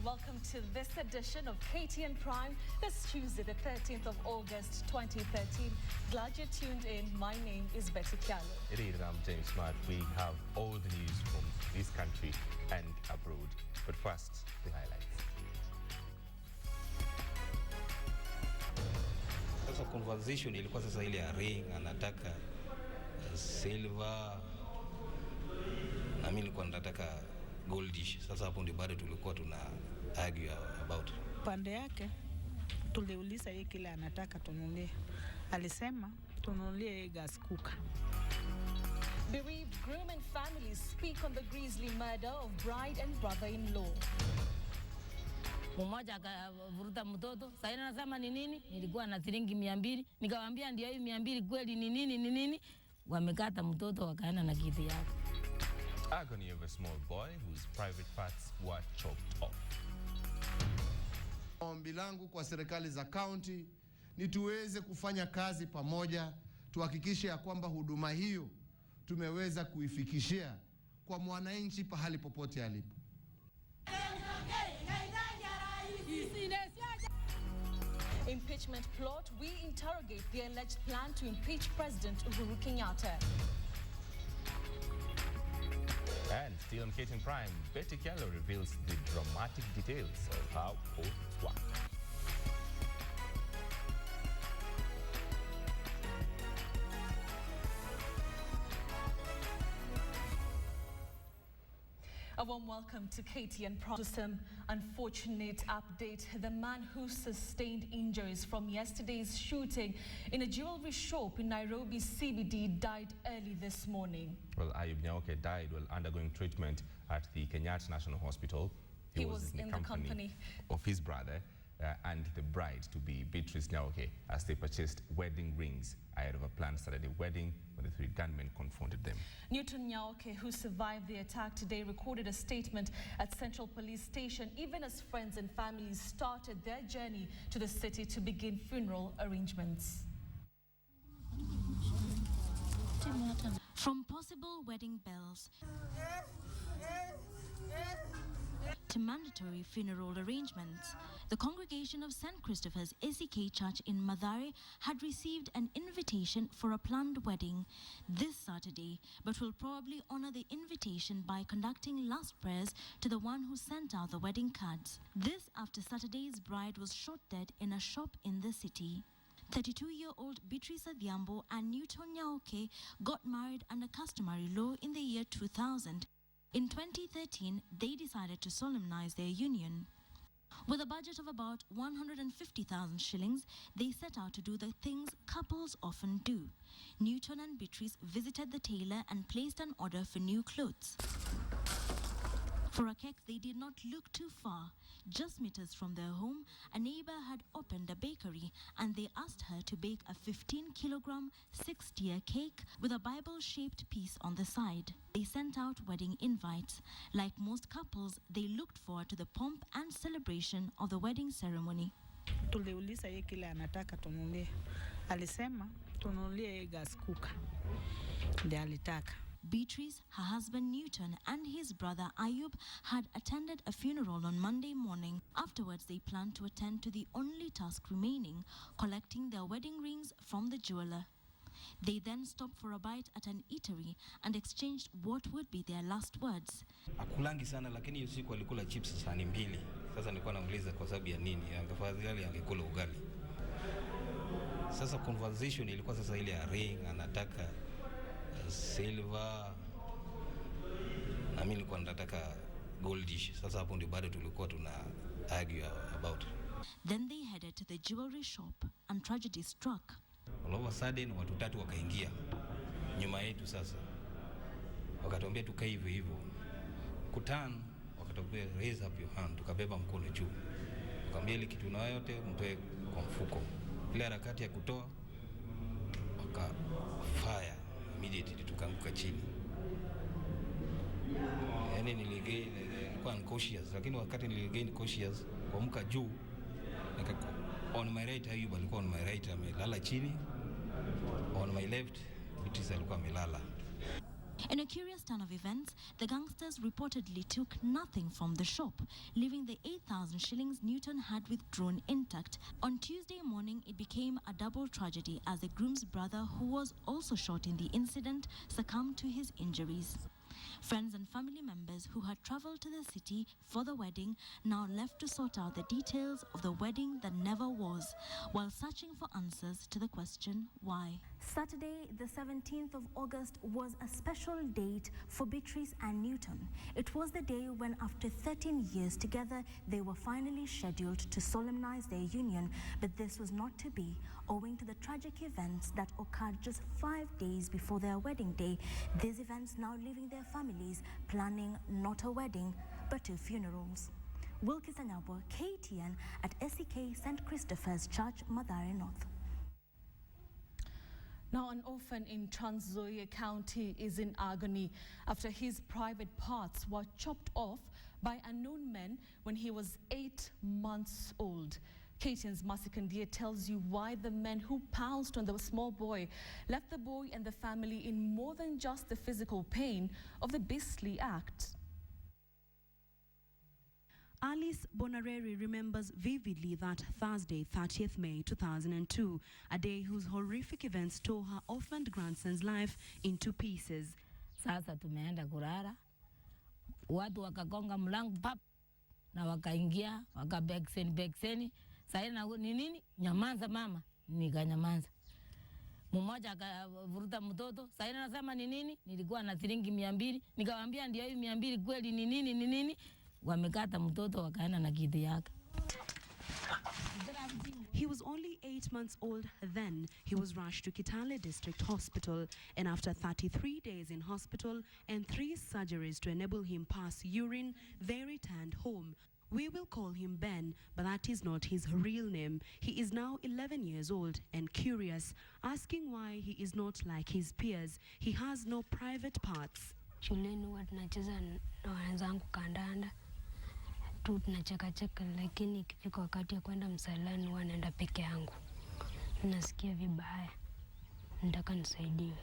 welcome to this edition of KTN Prime this Tuesday, the 13th of August, 2013. Glad you tuned in. My name is Kyallo. Indeed, and I'm James Smart. We have all the news from this country and abroad. But first, the highlights. Sasa conversation ilikuwa sasa ile ya ring, anataka silver, na mimi nilikuwa nataka goldish. Sasa hapo ndio bado tulikuwa tuna argue about. Pande yake tuliuliza yeye kile anataka tununulie. Alisema tununulie gas cooker. Bereaved groom and families speak on the grisly murder of bride and brother-in-law. Mmoja akavuruta mtoto. Sasa anasema ni nini? Nilikuwa na shilingi 200. Nikamwambia ndio hiyo 200 kweli ni nini? Wamekata mtoto wakaenda na kiti yake. Agony of a small boy whose private parts were chopped off. Ombi langu kwa serikali za kaunti ni tuweze kufanya kazi pamoja, tuhakikishe ya kwamba huduma hiyo tumeweza kuifikishia kwa mwananchi pahali popote alipo. Impeachment plot, we interrogate the alleged plan to impeach President Uhuru Kenyatta. And still on KTN Prime, Kyallo reveals the dramatic details of how oaths work. A warm welcome to KTN Prime. Some unfortunate update. The man who sustained injuries from yesterday's shooting in a jewelry shop in Nairobi CBD died early this morning. Well, Ayub Nyaoke died while undergoing treatment at the Kenyatta National Hospital. He was in the company of his brother and the bride to be Beatrice Nyaoke as they purchased wedding rings ahead of a planned Saturday wedding when the three gunmen confronted them. Newton Nyaoke, who survived the attack today, recorded a statement at Central Police Station even as friends and families started their journey to the city to begin funeral arrangements. From possible wedding bells to mandatory funeral arrangements, the congregation of St. Christopher's ACK Church in Mathare had received an invitation for a planned wedding this Saturday, but will probably honor the invitation by conducting last prayers to the one who sent out the wedding cards. This after Saturday's bride was shot dead in a shop in the city. 32-year-old Beatrice Adhiambo and Newton Nyaoke got married under customary law in the year 2000. In 2013, they decided to solemnize their union. With a budget of about 150,000 shillings, they set out to do the things couples often do. Newton and Beatrice visited the tailor and placed an order for new clothes. For a cake, they did not look too far. Just meters from their home, a neighbor had opened a bakery and they asked her to bake a 15-kilogram, 6-tier cake with a Bible-shaped piece on the side. They sent out wedding invites. Like most couples, they looked forward to the pomp and celebration of the wedding ceremony. Tuliuliza yeye kile anataka tununulie. Alisema tununulie gas cooker. Ndiye alitaka. Beatrice, her husband Newton, and his brother Ayub had attended a funeral on Monday morning. Afterwards, they planned to attend to the only task remaining, collecting their wedding rings from the jeweler. They then stopped for a bite at an eatery and exchanged what would be their last words. Akulangi sana lakini usiku alikula chips sahani 2. Sasa nilikuwa namuuliza kwa sababu ya nini? Angefadhali angekula ugali. Sasa conversation ilikuwa sasa ile ya ring, anataka silver, na mimi nilikuwa nataka goldish. Sasa hapo ndio bado tulikuwa tuna argue about. Then they headed to the jewelry shop and tragedy struck. All of a sudden watu 3 wakaingia nyuma yetu. Sasa wakatuambia tukae hivyo hivyo. Kutan wakatuambia raise up your hand, tukabeba mkono juu. Tukamwambia ile kitu na yote mtoe kwa mfuko. Ile harakati ya kutoa waka fire immediately tukaanguka chini. Yani nilikuwa unconscious, lakini wakati niligain conscious kuamka juu on my right, Ayub alikuwa on my right amelala chini, on my left Beatrice alikuwa amelala. In a curious turn of events, the gangsters reportedly took nothing from the shop, leaving the 8,000 shillings Newton had withdrawn intact. On Tuesday morning, it became a double tragedy as the groom's brother, who was also shot in the incident, succumbed to his injuries. Friends and family members who had travelled to the city for the wedding now left to sort out the details of the wedding that never was, while searching for answers to the question why. Saturday, the 17th of August, was a special date for Beatrice and Newton. It was the day when, after 13 years together, they were finally scheduled to solemnize their union, but this was not to be, owing to the tragic events that occurred just 5 days before their wedding day. These events now leaving their families planning not a wedding, but 2 funerals. Wilkis Anyabwa, KTN at SEK St. Christopher's Church, Mathare North. Now, an orphan in Trans Nzoia County is in agony after his private parts were chopped off by unknown men when he was 8 months old. KTN's Masikandia tells you why the men who pounced on the small boy left the boy and the family in more than just the physical pain of the beastly act. Alice Bonareri remembers vividly that Thursday, 30th May 2002, a day whose horrific events tore her orphaned grandson's life into pieces. Sasa tumeenda kulala, watu wakagonga mlango pap, na wakaingia, wakabekseni. Sasa na ni nini? Nyamaza mama, nikanyamaza. Mmoja akavuruta mtoto, sasa anasema ni nini? Nilikuwa na shilingi 200, nikamwambia ndio hiyo 200 kweli ni nini? Wamekata mtoto wakaenda na kiti yake. He was only 8 months old then. He was rushed to Kitale District Hospital, and after 33 days in hospital and 3 surgeries to enable him pass urine, they returned home. We will call him Ben, but that is not his real name. He is now 11 years old and curious, asking why he is not like his peers. He has no private parts. Shuleni huwa tunacheza na wenzangu kandanda tu, tunacheka, lakini ikifika wakati ya kwenda msalani huwa naenda peke yangu. Nasikia vibaya, nataka nisaidiwe.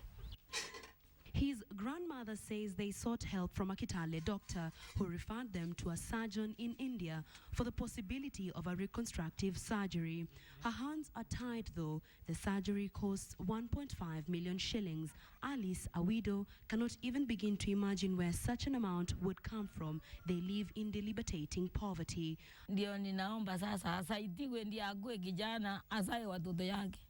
His grandmother says they sought help from a Kitale doctor who referred them to a surgeon in India for the possibility of a reconstructive surgery. Her hands are tied though. The surgery costs 1.5 million shillings. Alice, a widow, cannot even begin to imagine where such an amount would come from. They live in debilitating poverty. Ndio ninaomba sasa asaidiwe ndiye ague kijana asaye watoto yake.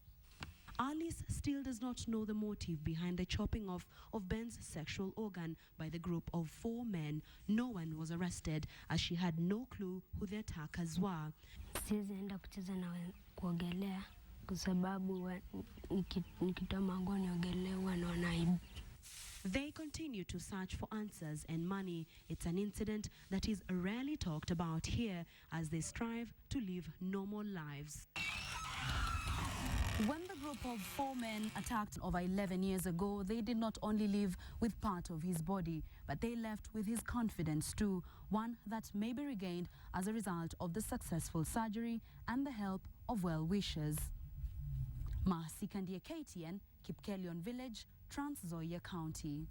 Alice still does not know the motive behind the chopping off of Ben's sexual organ by the group of 4 men. No one was arrested as she had no clue who the attackers were. Siwezi enda kucheza na kuogelea kwa sababu nikitoa manguo niogelee huwa naona aibu. They continue to search for answers and money. It's an incident that is rarely talked about here as they strive to live normal lives. When the group of 4 men attacked over 11 years ago, they did not only leave with part of his body, but they left with his confidence too, one that may be regained as a result of the successful surgery and the help of well-wishers. Mahasikandia, KTN, Kipkelion Village, Trans Nzoia County.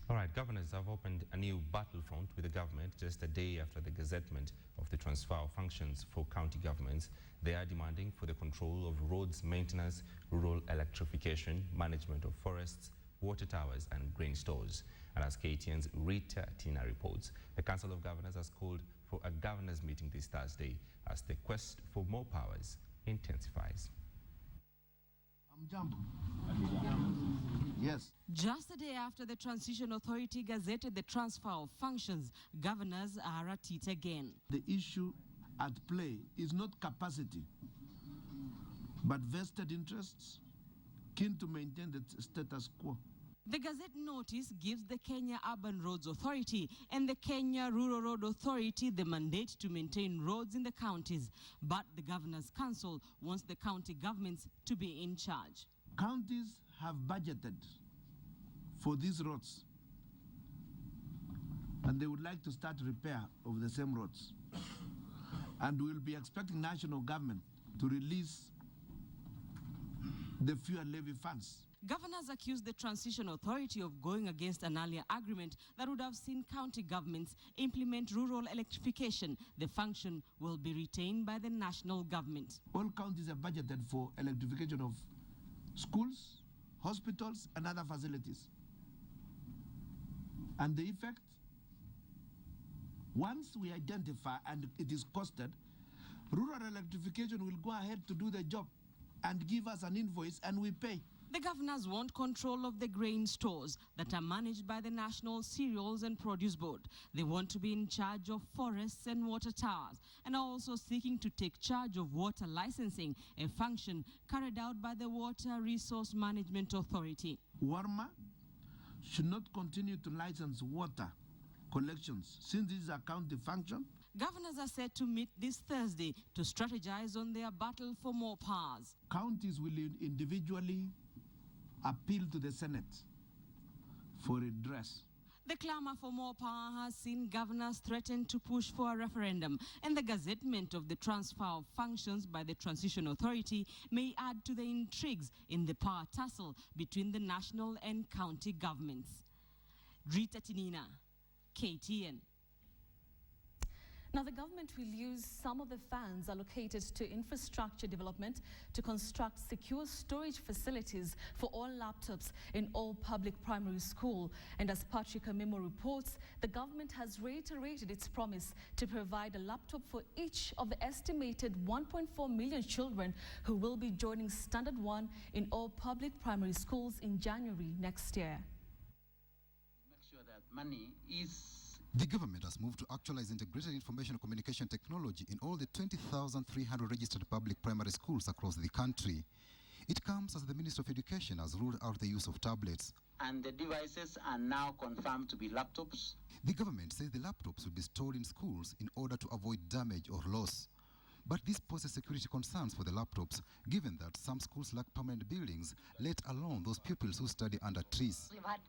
All right, governors have opened a new battlefront with the government just a day after the gazettement of the transfer of functions for county governments. They are demanding for the control of roads maintenance, rural electrification, management of forests, water towers and grain stores. And as KTN's Rita Tina reports, the Council of Governors has called for a governors meeting this Thursday as the quest for more powers intensifies. Yes. Just a day after the Transition Authority gazetted the transfer of functions, governors are at it again. The issue at play is not capacity, but vested interests keen to maintain the status quo. The Gazette notice gives the Kenya Urban Roads Authority and the Kenya Rural Road Authority the mandate to maintain roads in the counties, but the Governor's Council wants the county governments to be in charge. Counties have budgeted for these roads, and they would like to start repair of the same roads. And we'll be expecting national government to release the fuel levy funds. Governors accused the Transition Authority of going against an earlier agreement that would have seen county governments implement rural electrification. The function will be retained by the national government. All counties have budgeted for electrification of schools, hospitals, and other facilities. And the effect, once we identify and it is costed, rural electrification will go ahead to do the job and give us an invoice and we pay. The governors want control of the grain stores that are managed by the National Cereals and Produce Board. They want to be in charge of forests and water towers, and are also seeking to take charge of water licensing, a function carried out by the Water Resource Management Authority. WARMA should not continue to license water collections since this is a county function. Governors are set to meet this Thursday to strategize on their battle for more powers. Counties will individually appeal to the Senate for redress. The clamor for more power has seen governors threaten to push for a referendum, and the gazettement of the transfer of functions by the Transition Authority may add to the intrigues in the power tussle between the national and county governments. Rita Tinina, KTN. Now, the government will use some of the funds allocated to infrastructure development to construct secure storage facilities for all laptops in all public primary school. And as Patrick Amimo reports, the government has reiterated its promise to provide a laptop for each of the estimated 1.4 million children who will be joining Standard 1 in all public primary schools in January next year. Make sure that money is... The government has moved to actualize integrated information and communication technology in all the 20,300 registered public primary schools across the country. It comes as the Ministry of Education has ruled out the use of tablets. And the devices are now confirmed to be laptops. The government says the laptops will be stored in schools in order to avoid damage or loss. But this poses security concerns for the laptops, given that some schools lack permanent buildings, let alone those pupils who study under trees. We've had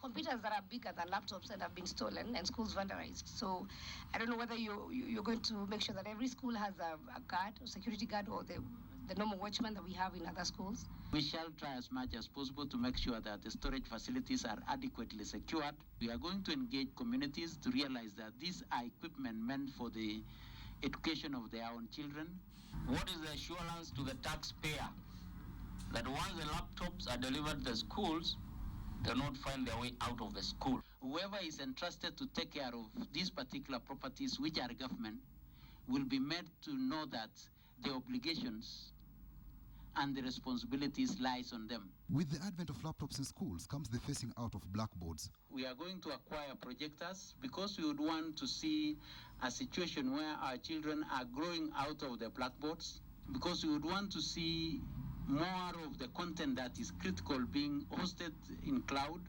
computers that are bigger than laptops that have been stolen and schools vandalized. So I don't know whether you're going to make sure that every school has a guard, or security guard, or the normal watchman that we have in other schools. We shall try as much as possible to make sure that the storage facilities are adequately secured. We are going to engage communities to realize that these are equipment meant for the education of their own children. What is the assurance to the taxpayer that once the laptops are delivered to the schools, they'll not find their way out of the school? Whoever is entrusted to take care of these particular properties, which are government, will be made to know that the obligations and the responsibilities lies on them. With the advent of laptops in schools comes the phasing out of blackboards. We are going to acquire projectors because we would want to see a situation where our children are growing out of the blackboards, because we would want to see more of the content that is critical being hosted in cloud.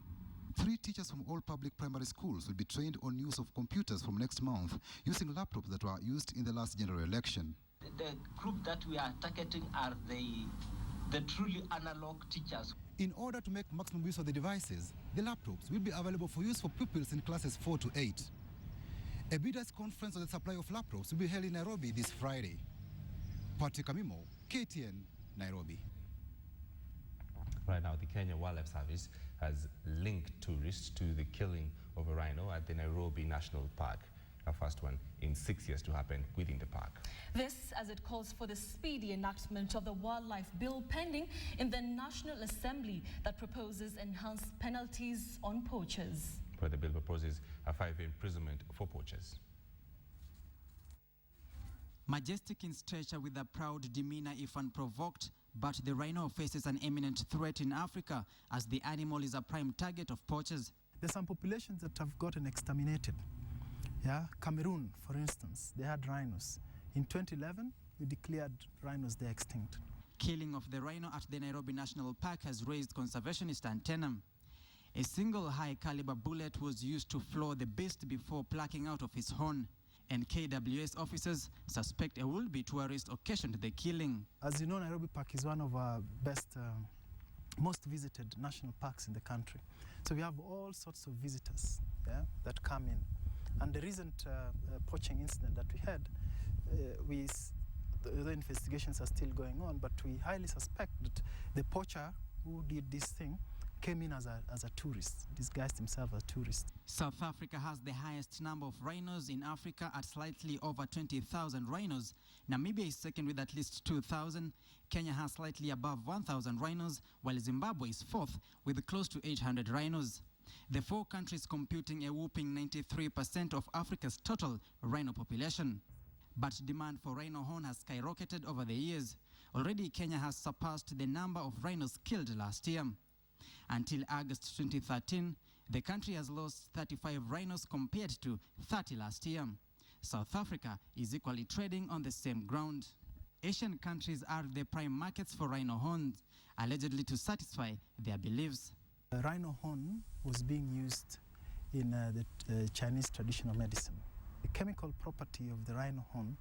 3 teachers from all public primary schools will be trained on use of computers from next month, using laptops that were used in the last general election. The group that we are targeting are the truly analog teachers. In order to make maximum use of the devices, the laptops will be available for use for pupils in classes 4 to 8. A bidders conference on the supply of laptops will be held in Nairobi this Friday. Patrick Amimo, KTN, Nairobi. Right now, the Kenya Wildlife Service has linked tourists to the killing of a rhino at the Nairobi National Park, our first one in 6 years to happen within the park. This as it calls for the speedy enactment of the wildlife bill pending in the National Assembly that proposes enhanced penalties on poachers. Where the bill proposes a 5-year imprisonment for poachers. Majestic in stature with a proud demeanor if unprovoked, but the rhino faces an imminent threat in Africa as the animal is a prime target of poachers. There's some populations that have gotten exterminated. Yeah, Cameroon, for instance, they had rhinos. In 2011, we declared rhinos there extinct. Killing of the rhino at the Nairobi National Park has raised conservationist antenna. A single high-caliber bullet was used to floor the beast before plucking out of his horn. And KWS officers suspect a would-be tourist occasioned the killing. As you know, Nairobi Park is one of our best, most visited national parks in the country. So we have all sorts of visitors that come in. And the recent poaching incident that we had, the investigations are still going on, but we highly suspect that the poacher who did this thing came in as a tourist, disguised himself as a tourist. South Africa has the highest number of rhinos in Africa at slightly over 20,000 rhinos. Namibia is second with at least 2,000. Kenya has slightly above 1,000 rhinos, while Zimbabwe is fourth with close to 800 rhinos. The four countries computing a whopping 93% of Africa's total rhino population. But demand for rhino horn has skyrocketed over the years. Already Kenya has surpassed the number of rhinos killed last year. Until August 2013, the country has lost 35 rhinos compared to 30 last year. South Africa is equally trading on the same ground. Asian countries are the prime markets for rhino horns, allegedly to satisfy their beliefs. The rhino horn was being used in the Chinese traditional medicine. The chemical property of the rhino horn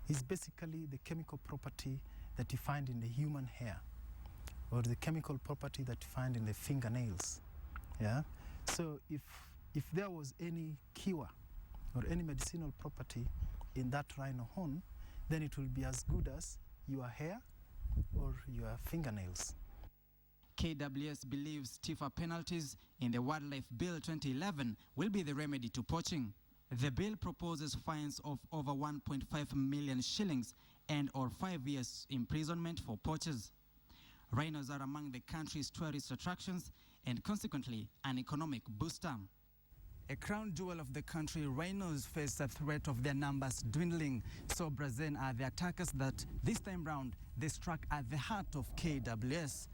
is basically the chemical property that you find in the human hair, or the chemical property that you find in the fingernails. Yeah? So if there was any cure or any medicinal property in that rhino horn, then it will be as good as your hair or your fingernails. KWS believes stiffer penalties in the Wildlife Bill 2011 will be the remedy to poaching. The bill proposes fines of over 1.5 million shillings and or 5 years imprisonment for poachers. Rhinos are among the country's tourist attractions and consequently an economic booster. A crown jewel of the country, rhinos face a threat of their numbers dwindling. So Brazen are the attackers that this time round they struck at the heart of KWS.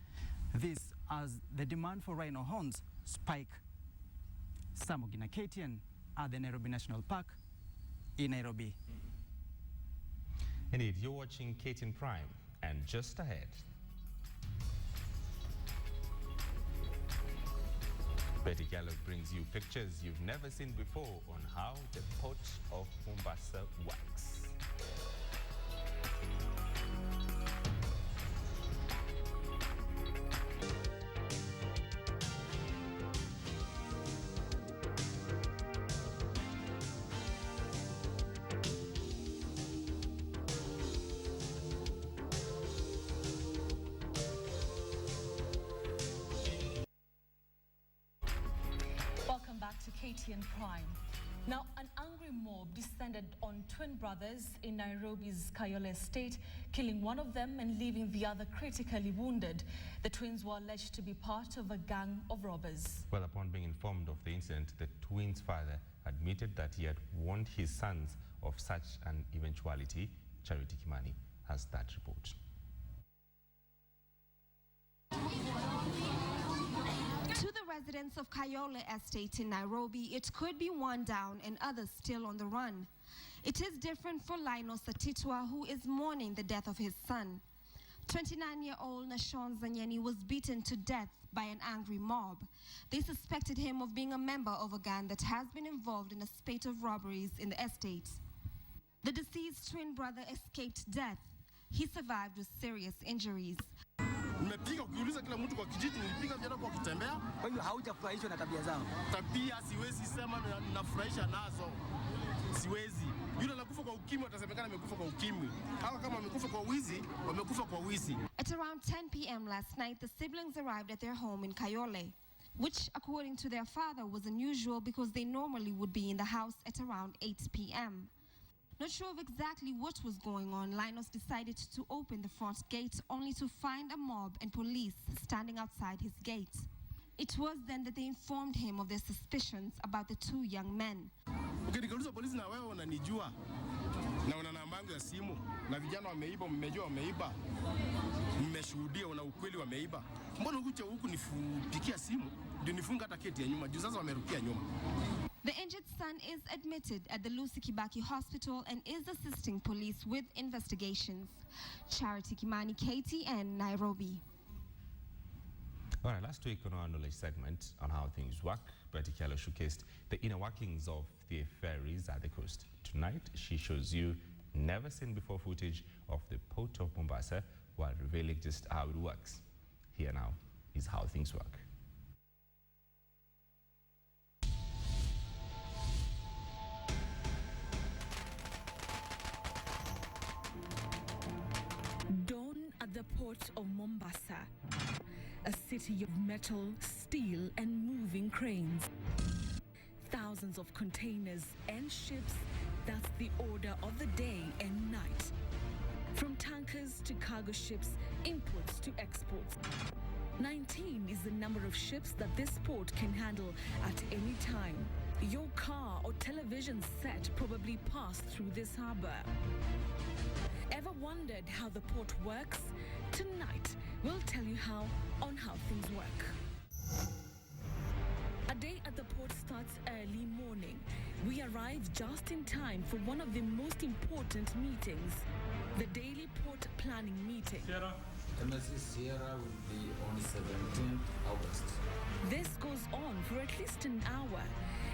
This as the demand for rhino horns spike. Samugina, KTN at the Nairobi National Park in Nairobi. Indeed, you're watching KTN Prime, and just ahead, Betty Kyallo brings you pictures you've never seen before on how the Port of Mombasa works. To KTN Prime. Now, an angry mob descended on twin brothers in Nairobi's Kyallo estate, killing one of them and leaving the other critically wounded. The twins were alleged to be part of a gang of robbers. Well, upon being informed of the incident, the twins' father admitted that he had warned his sons of such an eventuality. Charity Kimani has that report. To the residents of Kyallo Estate in Nairobi, it could be one down and others still on the run. It is different for Lino Satitwa, who is mourning the death of his son. 29-year-old Nashon Zanyeni was beaten to death by an angry mob. They suspected him of being a member of a gang that has been involved in a spate of robberies in the estate. The deceased twin brother escaped death. He survived with serious injuries. Nimepiga ukiuliza kila mtu kwa kijiji nilipiga vijana kwa kutembea. Kwa hiyo haujafurahishwa na tabia zao? Tabia siwezi sema ninafurahisha nazo. Siwezi. Yule anakufa kwa ukimwi atasemekana amekufa kwa ukimwi. Hawa kama amekufa kwa wizi, wamekufa kwa wizi. At around 10 p.m. last night, the siblings arrived at their home in Kyallo, which according to their father was unusual because they normally would be in the house at around 8 p.m. Not sure of exactly what was going on, Linus decided to open the front gate only to find a mob and police standing outside his gate. It was then that they informed him of their suspicions about the two young men. Ukiniuliza polisi na wewe unanijua na una namba yangu ya simu na vijana wameiba, mmejua wameiba, mmeshuhudia, una ukweli wameiba. Mbona ukuja huku nifupikia simu ndio nifunga hata keti ya nyuma juu sasa wamerukia nyuma. The injured son is admitted at the Lucy Kibaki Hospital and is assisting police with investigations. Charity Kimani, KTN, Nairobi. All right, last week on our knowledge segment on how things work, Betty Kyallo showcased the inner workings of the ferries at the coast. Tonight, she shows you never-seen-before footage of the Port of Mombasa while revealing just how it works. Here now is how things work. Dawn at the Port of Mombasa. a city of metal, steel, and moving cranes. Thousands of containers and ships, that's the order of the day and night. From tankers to cargo ships, imports to exports. 19 is the number of ships that this port can handle at any time. Your car or television set probably passed through this harbor. Ever wondered how the port works? Tonight, we'll tell you how things work. A day at the port starts early morning. We arrive just in time for one of the most important meetings, the daily port planning meeting. MSC Sierra will be on 17th August. This goes on for at least an hour.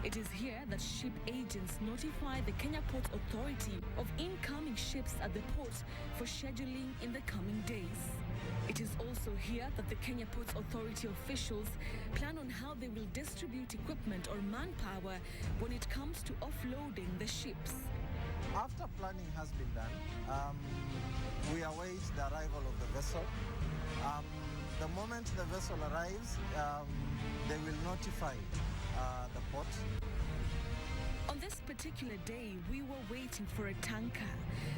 It is here that ship agents notify the Kenya Port Authority of incoming ships at the port for scheduling in the coming days. It is also here that the Kenya Ports Authority officials plan on how they will distribute equipment or manpower when it comes to offloading the ships. After planning has been done, we await the arrival of the vessel. The moment the vessel arrives, they will notify the port. On this particular day, we were waiting for a tanker.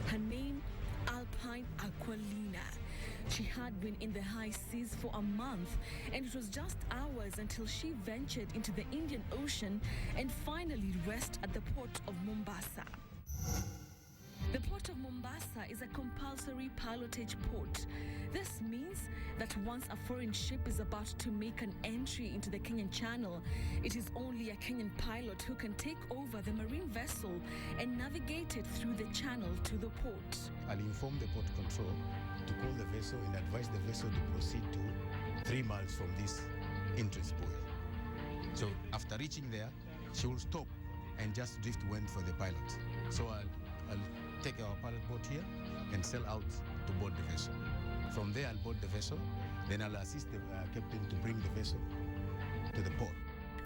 Her name, Alpine Aquilina. She had been in the high seas for a month, and it was just hours until she ventured into the Indian Ocean and finally rested at the port of Mombasa. The port of Mombasa is a compulsory pilotage port. This means that once a foreign ship is about to make an entry into the Kenyan Channel, it is only a Kenyan pilot who can take over the marine vessel and navigate it through the channel to the port. I'll inform the port control to call the vessel and advise the vessel to proceed to 3 miles from this entrance buoy. So after reaching there, she will stop and just drift wind for the pilot. So I'll take our pilot boat here and sail out to board the vessel. From there, I'll board the vessel, then I'll assist the captain to bring the vessel to the port.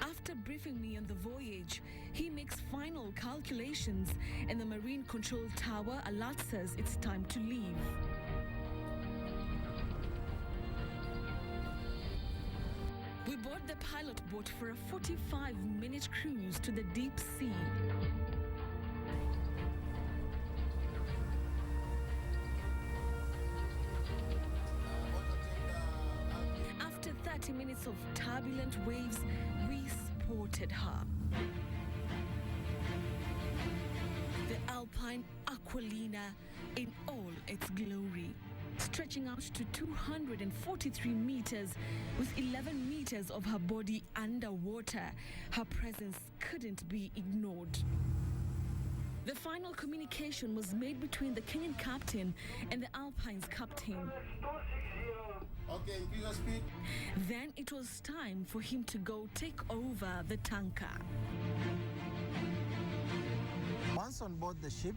After briefing me on the voyage, he makes final calculations and the Marine Control Tower alerts us it's time to leave. We board the pilot boat for a 45-minute cruise to the deep sea. After 30 minutes of turbulent waves, we spotted her. The Alpine Aquilina in all its glory, stretching out to 243 meters with 11 meters of her body underwater. Her presence couldn't be ignored. The final communication was made between the Kenyan captain and the Alpine's captain. Okay, increase your speed. Then it was time for him to go take over the tanker. Once on board the ship,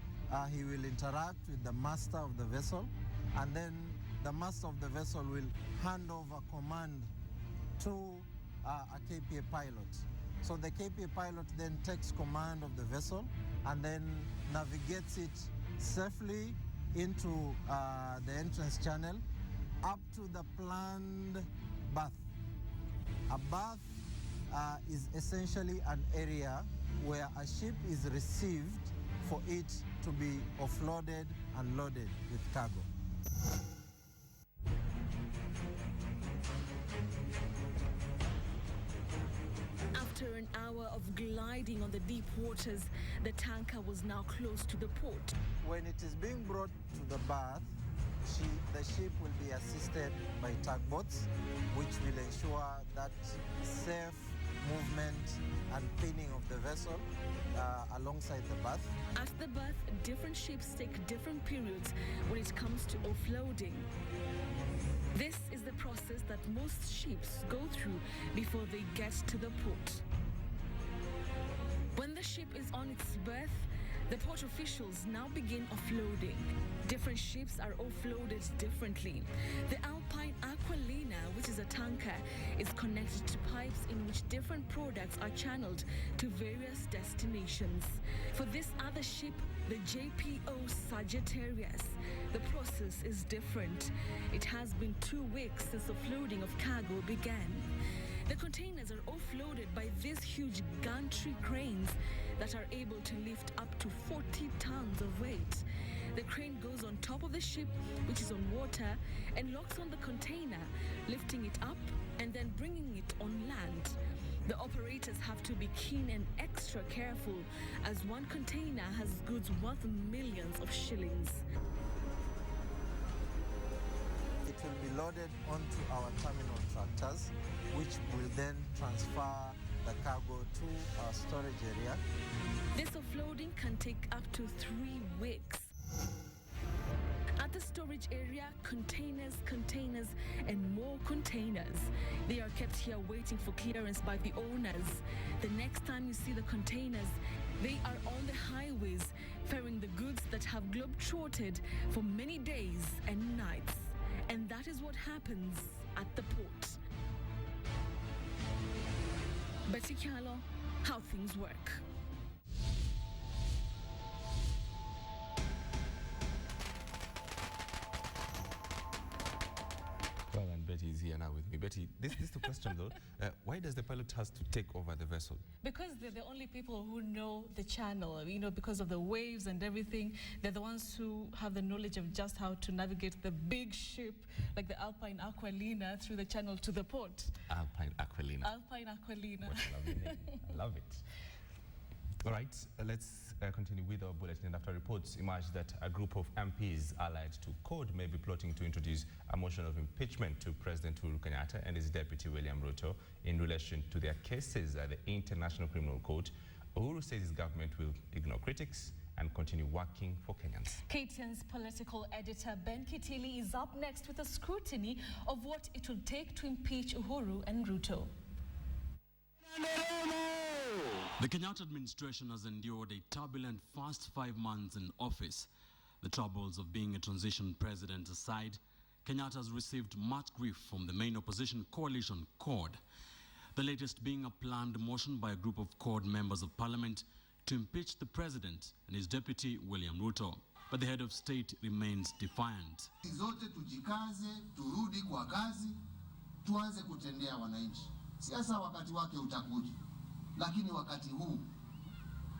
he will interact with the master of the vessel, and then the master of the vessel will hand over command to a KPA pilot. So the KPA pilot then takes command of the vessel and then navigates it safely into the entrance channel up to the planned berth. A berth is essentially an area where a ship is received for it to be offloaded and loaded with cargo. After an hour of gliding on the deep waters, the tanker was now close to the port. When it is being brought to the berth, the ship will be assisted by tugboats, which will ensure that safe movement and pinning of the vessel alongside the berth. At the berth, different ships take different periods when it comes to offloading. This is the process that most ships go through before they get to the port. When the ship is on its berth, The port officials now begin offloading. Different ships are offloaded differently. The Alpine Aqualina, which is a tanker, is connected to pipes in which different products are channeled to various destinations. For this other ship, the JPO Sagittarius, the process is different. It has been 2 weeks since the offloading of cargo began. The containers are offloaded by these huge gantry cranes that are able to lift up to 40 tons of weight. The crane goes on top of the ship, which is on water, and locks on the container, lifting it up and then bringing it on land. The operators have to be keen and extra careful, as one container has goods worth millions of shillings. It will be loaded onto our terminal tractors, which will then transfer the cargo to our storage area. This offloading can take up to 3 weeks. At the storage area, containers, and more containers. They are kept here waiting for clearance by the owners. The next time you see the containers, they are on the highways, ferrying the goods that have globe-trotted for many days and nights. And that is what happens at the port. Betty Kyallo, how things work. Well, and Betty is here now with me. Betty, this is the question though. Why does the pilot has to take over the vessel? Because they're the only people who know the channel, because of the waves and everything. They're the ones who have the knowledge of just how to navigate the big ship, like the Alpine Aqualina, through the channel to the port. Alpine Aqualina. Alpine Aqualina. What a lovely name. I love it. All right, let's continue with our bulletin. After reports emerged that a group of MPs allied to CORD may be plotting to introduce a motion of impeachment to President Uhuru Kenyatta and his deputy William Ruto in relation to their cases at the International Criminal Court, Uhuru says his government will ignore critics and continue working for Kenyans. KTN's political editor Ben Kitili is up next with a scrutiny of what it will take to impeach Uhuru and Ruto. The Kenyatta administration has endured a turbulent first 5 months in office. The troubles of being a transition president aside, Kenyatta has received much grief from the main opposition coalition, CORD. The latest being a planned motion by a group of CORD members of parliament to impeach the president and his deputy, William Ruto. But the head of state remains defiant. Zote tujikaze, turudi kwa kazi, tuanze kutendea wananchi. Siasa wakati wake utakuja. Lakini wakati huu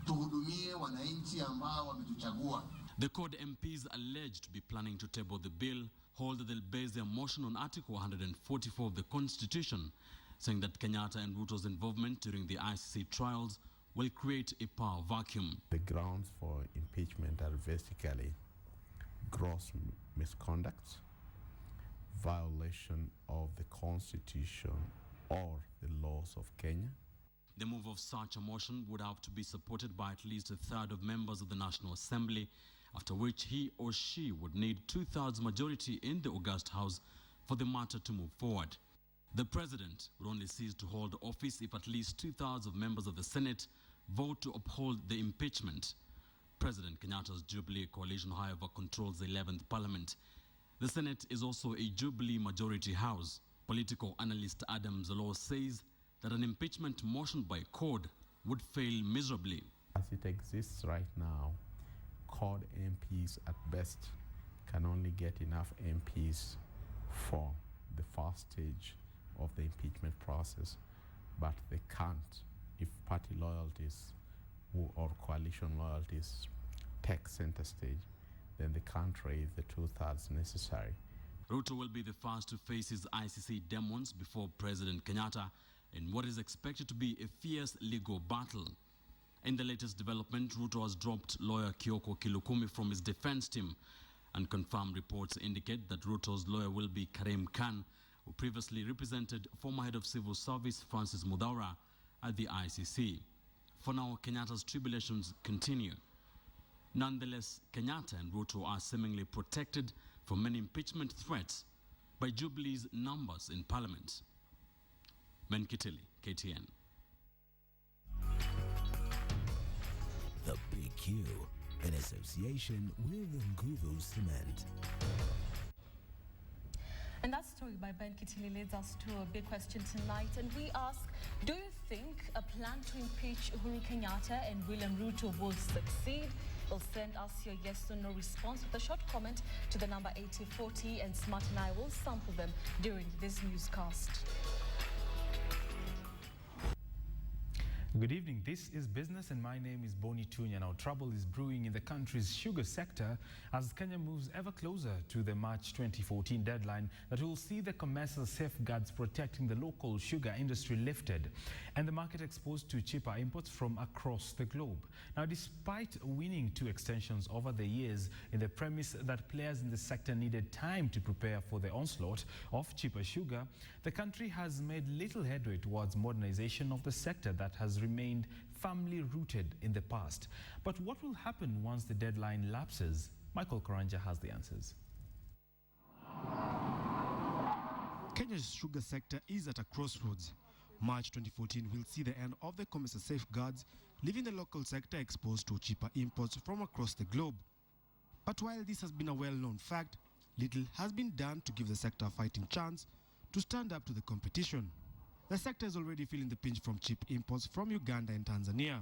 tuhudumie wananchi ambao wametuchagua. The CORD MPs alleged to be planning to table the bill, hold that they'll base their motion on Article 144 of the Constitution, saying that Kenyatta and Ruto's involvement during the ICC trials will create a power vacuum. The grounds for impeachment are basically gross misconduct, violation of the Constitution or the laws of Kenya. The move of such a motion would have to be supported by at least a third of members of the National Assembly, after which he or she would need 2/3 majority in the August House for the matter to move forward. The president would only cease to hold office if at least 2/3 of members of the Senate vote to uphold the impeachment. President Kenyatta's Jubilee coalition, however, controls the 11th Parliament. The Senate is also a Jubilee majority house. Political analyst Adam Zolo says that an impeachment motion by CORD would fail miserably. As it exists right now, CORD MPs at best can only get enough MPs for the first stage of the impeachment process, but they can't if party loyalties or coalition loyalties take center stage, then they can't raise the 2/3 necessary. Ruto will be the first to face his ICC demons before President Kenyatta in what is expected to be a fierce legal battle. In the latest development, Ruto has dropped lawyer Kioko Kilukumi from his defense team, and confirmed reports indicate that Ruto's lawyer will be Karim Khan, who previously represented former head of civil service Francis Mudaura at the ICC. For now, Kenyatta's tribulations continue. Nonetheless, Kenyatta and Ruto are seemingly protected from many impeachment threats by Jubilee's numbers in parliament. Menkitili, KTN. The Big Q in association with Nguvu Cement. And that story by Ben Kitili leads us to a big question tonight. And we ask, do you think a plan to impeach Uhuru Kenyatta and William Ruto will succeed? Well, send us your yes or no response with a short comment to the number 8040, and Smart and I will sample them during this newscast. Good evening. This is Business and my name is Boni Tunya. Now, trouble is brewing in the country's sugar sector as Kenya moves ever closer to the March 2014 deadline that will see the COMESA safeguards protecting the local sugar industry lifted and the market exposed to cheaper imports from across the globe. Now, despite winning 2 extensions over the years in the premise that players in the sector needed time to prepare for the onslaught of cheaper sugar, the country has made little headway towards modernization of the sector that has remained firmly rooted in the past. But what will happen once the deadline lapses? Michael Karanja has the answers. Kenya's sugar sector is at a crossroads. March 2014 will see the end of the COMESA safeguards, leaving the local sector exposed to cheaper imports from across the globe. But while this has been a well-known fact, little has been done to give the sector a fighting chance to stand up to the competition. The sector is already feeling the pinch from cheap imports from Uganda and Tanzania.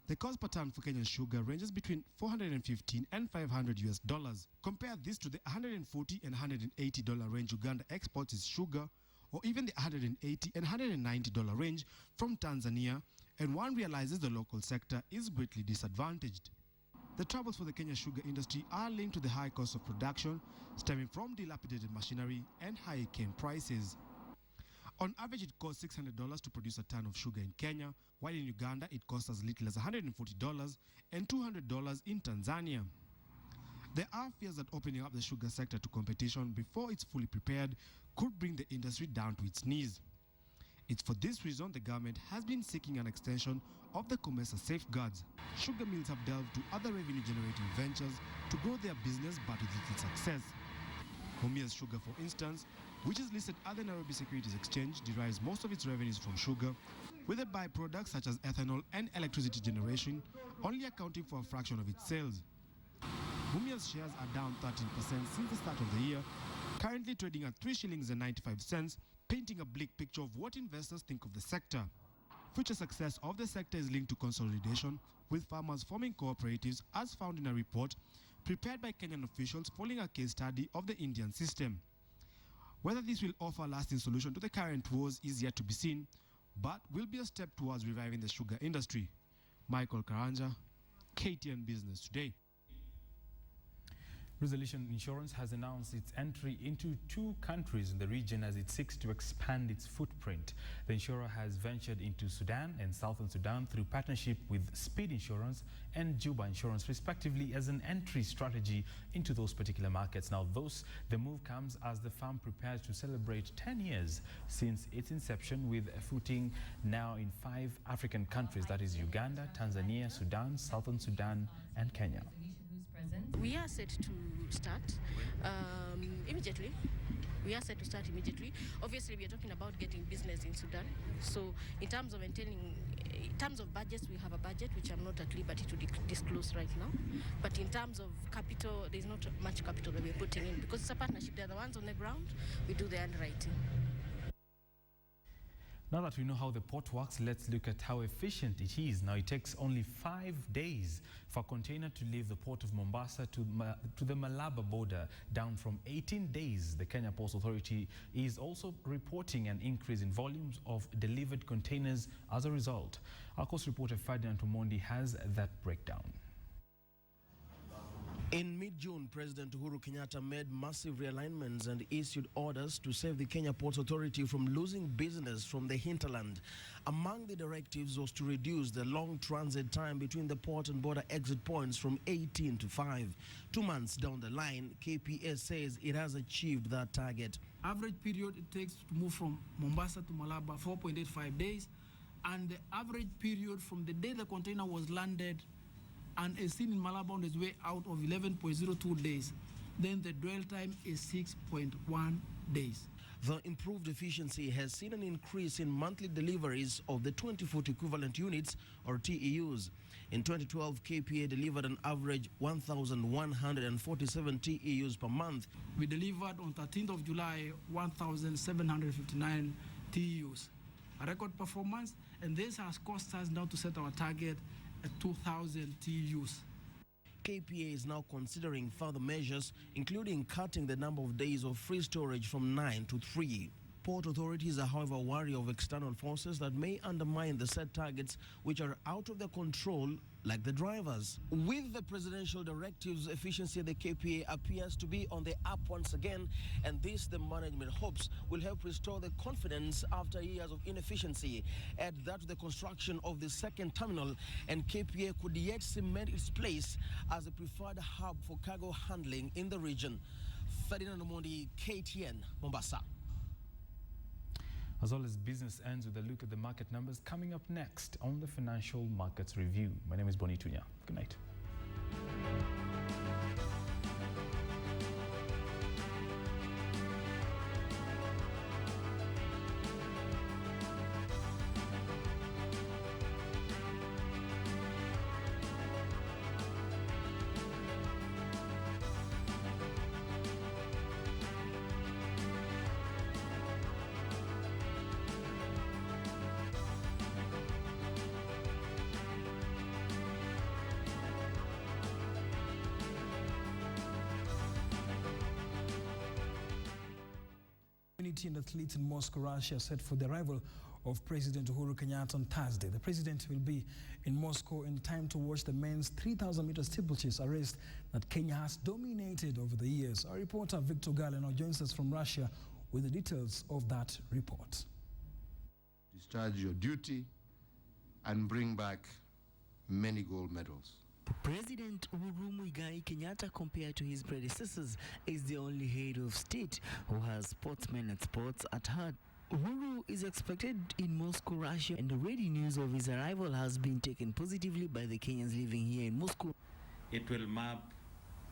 The cost per ton for Kenyan sugar ranges between $415 and $500. Compare this to the $140 and $180 range Uganda exports its sugar, or even the $180 and $190 range from Tanzania, and one realizes the local sector is greatly disadvantaged. The troubles for the Kenya sugar industry are linked to the high cost of production, stemming from dilapidated machinery and high cane prices. On average, it costs $600 to produce a ton of sugar in Kenya, while in Uganda it costs as little as $140 and $200 in Tanzania. There are fears that opening up the sugar sector to competition before it's fully prepared could bring the industry down to its knees. It's for this reason the government has been seeking an extension of the COMESA safeguards. Sugar mills have delved to other revenue-generating ventures to grow their business, but with little success. Mumias Sugar, for instance, which is listed at the Nairobi Securities Exchange, derives most of its revenues from sugar, with the byproducts such as ethanol and electricity generation only accounting for a fraction of its sales. Mumias shares are down 13% since the start of the year, currently trading at 3 shillings and 95 cents, painting a bleak picture of what investors think of the sector. Future success of the sector is linked to consolidation, with farmers forming cooperatives as found in a report prepared by Kenyan officials following a case study of the Indian system. Whether this will offer a lasting solution to the current woes is yet to be seen, but will be a step towards reviving the sugar industry. Michael Karanja, KTN Business Today. Resolution Insurance has announced its entry into 2 countries in the region as it seeks to expand its footprint. The insurer has ventured into Sudan and Southern Sudan through partnership with Speed Insurance and Juba Insurance, respectively, as an entry strategy into those particular markets. Now, the move comes as the firm prepares to celebrate 10 years since its inception, with a footing now in 5 African countries, that is Uganda, Tanzania, Sudan, Southern Sudan, and Kenya. We are set to start immediately. Obviously, we are talking about getting business in Sudan. So in terms of budgets, we have a budget which I'm not at liberty to disclose right now. But in terms of capital, there's not much capital that we're putting in because it's a partnership. They're the ones on the ground. We do the underwriting. Now that we know how the port works, let's look at how efficient it is. Now, it takes only 5 days for a container to leave the port of Mombasa to the Malaba border, down from 18 days. The Kenya Ports Authority is also reporting an increase in volumes of delivered containers as a result. Our coast reporter Ferdinand Omondi has that breakdown. In mid-June, President Uhuru Kenyatta made massive realignments and issued orders to save the Kenya Ports Authority from losing business from the hinterland. Among the directives was to reduce the long transit time between the port and border exit points from 18 to 5. 2 months down the line, KPA says it has achieved that target. Average period it takes to move from Mombasa to Malaba, 4.85 days. And the average period from the day the container was landed and is seen in Malaba on its way out of 11.02 days. Then the dwell time is 6.1 days. The improved efficiency has seen an increase in monthly deliveries of the 20-foot equivalent units, or TEUs. In 2012, KPA delivered an average 1,147 TEUs per month. We delivered on 13th of July 1,759 TEUs, a record performance, and this has cost us now to set our target at 2,000 TEUs. KPA is now considering further measures, including cutting the number of days of free storage from 9 to 3. Port authorities are, however, wary of external forces that may undermine the set targets, which are out of their control, like the drivers. With the presidential directives, efficiency at the KPA appears to be on the up once again, and this, the management hopes, will help restore the confidence after years of inefficiency. Add that to the construction of the second terminal, and KPA could yet cement its place as a preferred hub for cargo handling in the region. Ferdinand Omondi, KTN, Mombasa. As always, business ends with a look at the market numbers coming up next on the Financial Markets Review. My name is Boni Tunya. Good night. And athletes in Moscow, Russia, set for the arrival of President Uhuru Kenyatta on Thursday. The president will be in Moscow in time to watch the men's 3,000-meter steeplechase race that Kenya has dominated over the years. Our reporter Victor Gale now joins us from Russia with the details of that report. Discharge your duty and bring back many gold medals. President Uhuru Muigai Kenyatta, compared to his predecessors, is the only head of state who has sportsmen and sports at heart. Uhuru is expected in Moscow, Russia, and already news of his arrival has been taken positively by the Kenyans living here in Moscow. It will map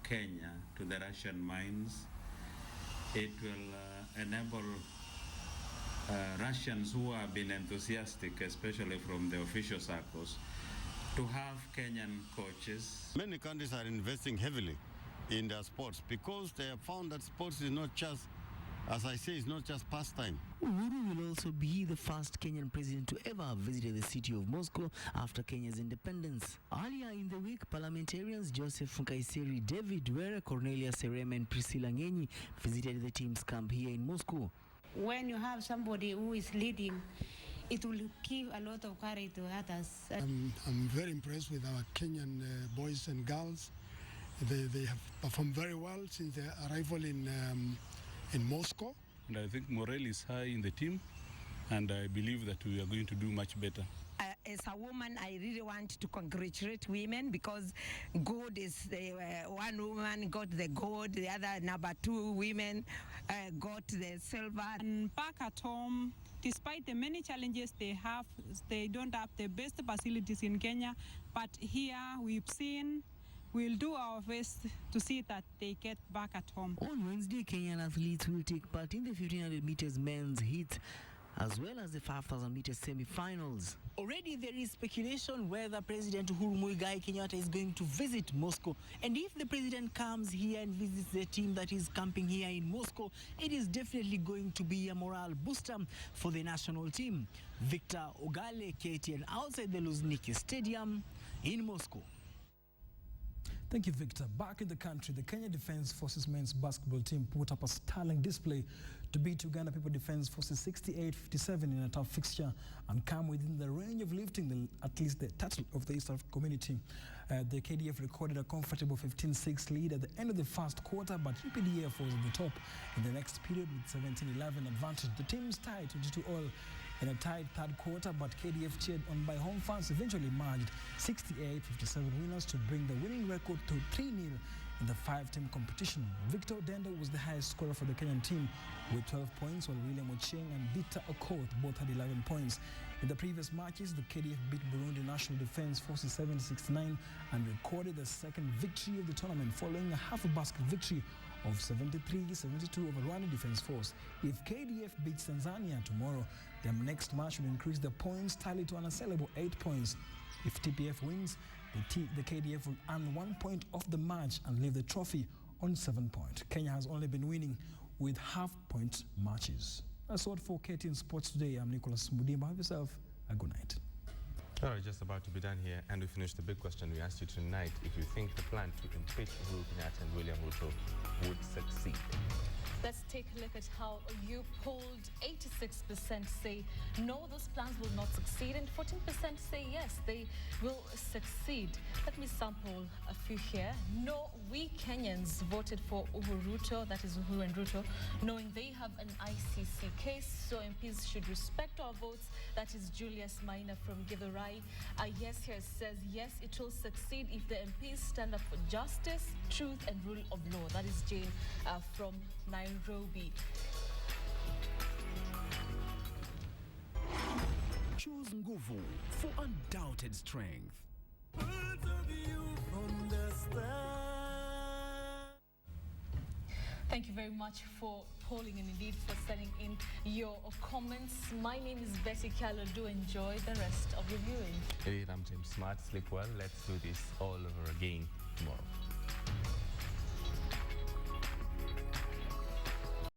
Kenya to the Russian minds. It will enable Russians who have been enthusiastic, especially from the official circles, to have Kenyan coaches. Many countries are investing heavily in their sports because they have found that sports is not just, as I say, it's not just pastime. Uhuru will also be the first Kenyan president to ever have visited the city of Moscow after Kenya's independence. Earlier in the week, parliamentarians Joseph Nkaiseri, David Were, Cornelia Serem and Priscilla Ngenyi visited the team's camp here in Moscow. When you have somebody who is leading, it will give a lot of courage to others. I'm very impressed with our Kenyan boys and girls. They have performed very well since their arrival in Moscow. And I think morale is high in the team, and I believe that we are going to do much better. As a woman, I really want to congratulate women because gold is one woman got the gold, the other number 2 women got the silver. And back at home, despite the many challenges they have, they don't have the best facilities in Kenya, but here we'll do our best to see that they get back at home. On Wednesday, Kenyan athletes will take part in the 1500 meters men's heat, as well as the 5,000 meters semi-finals. Already there is speculation whether President Uhuru Muigai Kenyatta is going to visit Moscow. And if the president comes here and visits the team that is camping here in Moscow, it is definitely going to be a morale booster for the national team. Victor Ogale, KTN, outside the Luzhniki Stadium in Moscow. Thank you, Victor. Back in the country, the Kenya Defence Forces men's basketball team put up a sterling display to beat Uganda People Defence Forces 68-57 in a tough fixture and come within the range of lifting at least the title of the East African Community. The KDF recorded a comfortable 15-6 lead at the end of the first quarter, but UPDF was at the top in the next period with 17-11 advantage. The teams tied 22-all in a tight third quarter, but KDF, cheered on by home fans, eventually emerged 68-57 winners to bring the winning record to 3-0 in the 5-team competition. Victor Dendo was the highest scorer for the Kenyan team with 12 points, while William Ochieng and Dita Okoth both had 11 points. In the previous matches, the KDF beat Burundi National Defence Forces 70-69 and recorded the second victory of the tournament following a half-basket victory of 73-72 over Rwanda Defence Force. If KDF beats Tanzania tomorrow, their next match will increase the points tally to an unassailable 8 points. If TPF wins, the KDF will earn 1 point off the match and leave the trophy on 7 points. Kenya has only been winning with half-point matches. That's all for KTN Sports Today. I'm Nicholas Mudimba. Have yourself a good night. All right, just about to be done here, and we finished the big question we asked you tonight. If you think the plan to impeach Uhuru Kenyatta and William Ruto would succeed. Let's take a look at how you polled. 86% say no, those plans will not succeed, and 14% say yes, they will succeed. Let me sample a few here. No, we Kenyans voted for Uhuru Ruto, that is Uhuru and Ruto, knowing they have an ICC case, so MPs should respect our votes. That is Julius Maina from Githurai. Yes here says yes, it will succeed if the MPs stand up for justice, truth and rule of law. That is Jane from Nairobi. Choose Nguvu for undoubted strength. Thank you very much for polling and indeed for sending in your comments. My name is Betty Kyallo. Do enjoy the rest of your viewing. Hey, I'm James Smart. Sleep well. Let's do this all over again tomorrow.